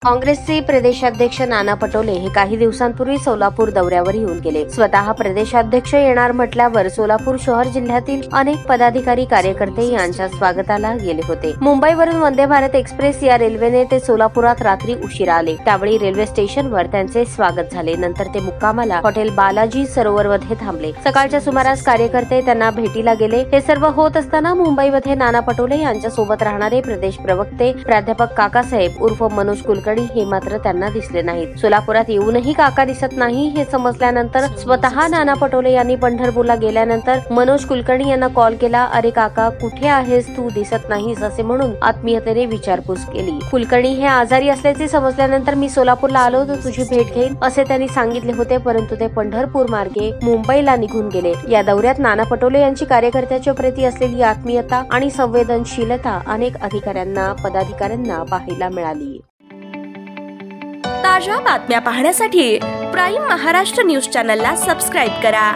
काँग्रेसचे प्रदेशाध्यक्ष नाना पटोले हे काही दिवसांपूर्वी सोलापूर दौऱ्यावर येऊन गेले. स्वतः प्रदेशाध्यक्ष येणार म्हटल्यावर सोलापूर शहर जिल्ह्यातील अनेक पदाधिकारी कार्यकर्ते यांच्या स्वागताला गेले होते. मुंबईवरून वंदे भारत एक्सप्रेस या रेल्वेने ते सोलापुरात रात्री उशिरा आले. त्यावेळी रेल्वे स्टेशनवर त्यांचे स्वागत झाले. नंतर ते मुक्कामाला हॉटेल बालाजी सरोवरमध्ये थांबले. सकाळच्या सुमारास कार्यकर्ते त्यांना भेटीला गेले. हे सर्व होत असताना मुंबईमध्ये नाना पटोले यांच्या सोबत राहणारे प्रदेश प्रवक्ते प्राध्यापक काकासाहेब उर्फ मनोज कुलकर्णी हे मात्र त्यांना दिसले नाहीत. सोलापुरात येऊनही काका दिसत नाही हे समजल्यानंतर स्वतः नाना पटोले यांनी पंढरपूरला गेल्यानंतर मनोज कुलकर्णी यांना कॉल केला. अरे काका, कुठे आहेस तू, दिसत नाहीस असे म्हणून आत्मीयतेने विचारपूस केली. कुलकर्णी हे आजारी असल्याचे समजल्यानंतर मी सोलापूरला आलो तर तुझी भेट घेईन असे त्यांनी सांगितले होते. परंतु ते पंढरपूर मार्गे मुंबईला निघून गेले. या दौऱ्यात नाना पटोले यांची कार्यकर्त्याच्या प्रती असलेली आत्मीयता आणि संवेदनशीलता अनेक अधिकाऱ्यांना पदाधिकाऱ्यांना पाहायला मिळाली. ताज्या बातम्या पाहण्यासाठी प्राईम महाराष्ट्र न्यूज चॅनलला सबस्क्राईब करा.